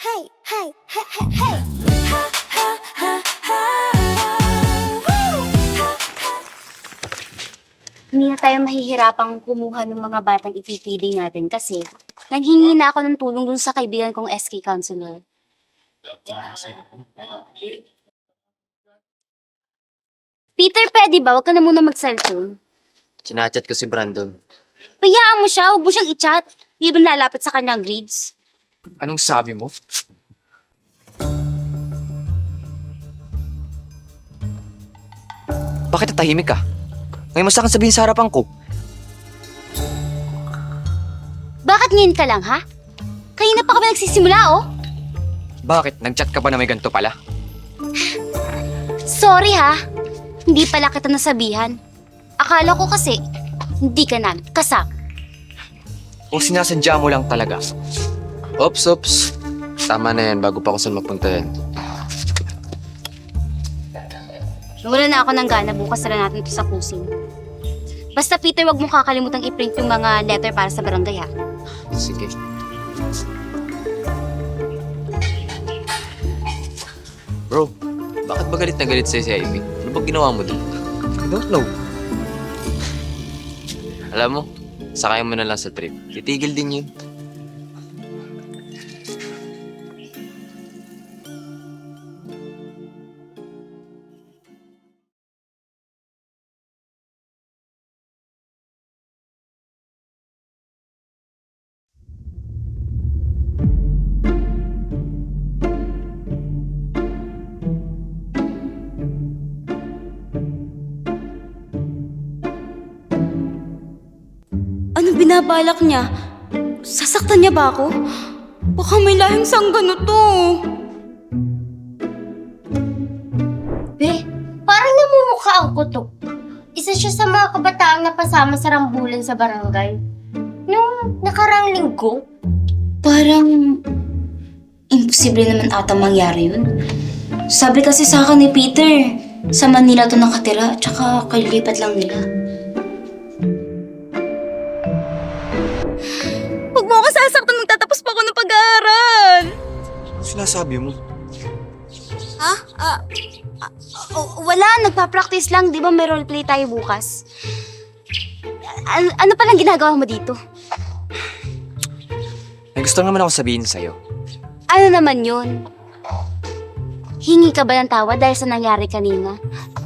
Hey, hey, hey, hey, hey. Ha, ha, ha, ha. Woo! Ha, ha. Hindi na tayo mahihirapang kumuha ng mga batang ipipili natin kasi nanghingi na ako ng tulong dun sa kaibigan kong SK counselor. Peter, pwede ba? Huwag ka na muna mag-cellphone. Chinachat ko si Brandon. Payaan mo siya, huwag mo siyang i-chat. Hindi ba lalapit sa kanyang grades? Anong sabi mo? Bakit natahimik ka? Ngayon mo sa akin sabihin sa harapan ko. Bakit ngayon ka lang, ha? Kanina pa kami nagsisimula, oh. Bakit? Nag-chat ka ba na may ganito pala? Sorry, ha? Hindi pala kita nasabihan. Akala ko kasi, hindi ka nagkasama. O sinasadya mo lang talaga? Ops. Tama na yan bago pa ako saan mapunta yan. Wala na ako ng gana, bukas na natin ito sa kusing. Basta Peter, wag mong kakalimutang i-print yung mga letter para sa barangay, ha? Sige. Bro, bakit ba galit na galit sa'yo si Ivy? Ano ba ginawa mo doon? I don't know. Alam mo, sakay mo na lang sa trip. Titigil din yun. Ano binabalak niya? Sasaktan niya ba ako? Baka may lahing sanggano to. Be, parang namumukha ang kutok. Isa siya sa mga kabataang napasama sa rambulan sa barangay. Nung nakarang linggo. Parang imposible naman ata mangyari yun. Sabi kasi sa akin ni Peter, sa Manila to nakatira, tsaka kalilipat lang nila. Huwag mo ako sasaktan, magtatapos pa ako ng pag-aaral. Ano sinasabi mo? Wala, nagpa-practice lang. Di ba may roleplay tayo bukas? Ano palang ginagawa mo dito? May gusto naman ako sabihin sa'yo. Ano naman yun? Hingi ka ba ng tawad dahil sa nangyari kanina?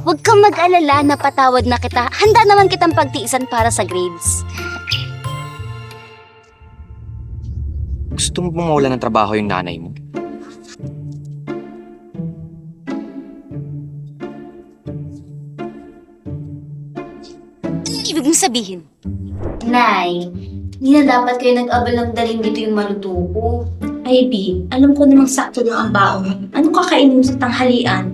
Huwag kang mag-alala, napatawad na kita. Handa naman kitang pagtiisan para sa grades. Gusto mo bang mawalan ng trabaho yung nanay mo? Anong ibig mong sabihin? Nay, hindi na dapat kayo nag-abal ng dalhin dito yung maluto ko. Ivy, alam ko namang sakto lang ang baon. Anong kakainin mo sa tanghalian?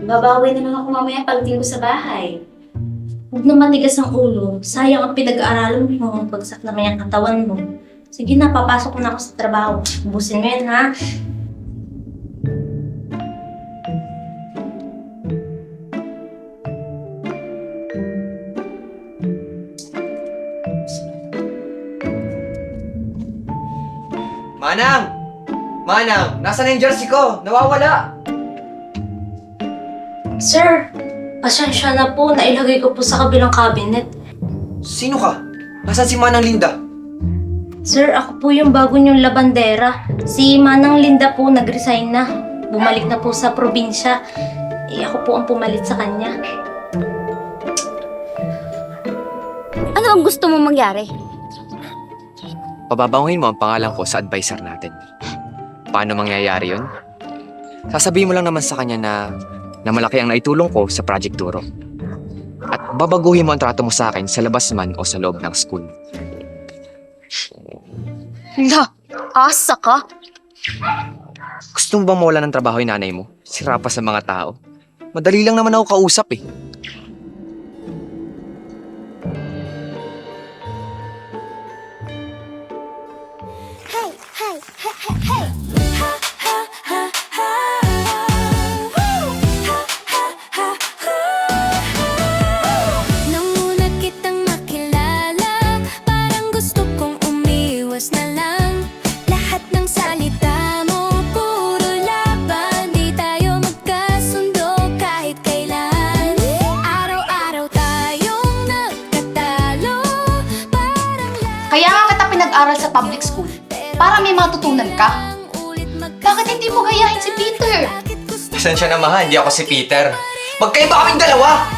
Babawi na lang ako mamaya pagdating ko sa bahay. Huwag na matigas ang ulo. Sayang ang pinag-aaralan mo. Bagsak naman yung katawan mo. Sige na, papasok na ako sa trabaho. Ubusin mo yan, ha? Manang! Manang! Nasaan na yung jersey ko? Nawawala! Sir, pasensya na po. Nailagay ko po sa kabilang cabinet. Sino ka? Nasaan si Manang Linda? Sir, ako po yung bago niyong labandera. Si Manang Linda po nag-resign na. Bumalik na po sa probinsya. Ako po ang pumalit sa kanya. Ano ang gusto mong mangyari? Pababanguhin mo ang pangalan ko sa advisor natin. Paano mangyayari yun? Sasabihin mo lang naman sa kanya na malaki ang naitulong ko sa Project Turo. At babaguhin mo ang trato mo sa akin sa labas man o sa loob ng school. La, asa ka? Gusto mo bang mawala ng trabaho yung nanay mo? Sira pa sa mga tao. Madali lang naman ako kausap eh. Hey, hey, hey, hey, hey. Ha, ha, ha, ha. Woo! Ha, ha, ha, ha. Nang una kitang makilala, parang gusto kong umiwas na lang. Lahat ng salita mo, mag-aral sa public school para may matutunan ka. Bakit hindi mo gayahin si Peter? Pasensya na, mahal. Hindi ako si Peter. Magkaiba kaming dalawa!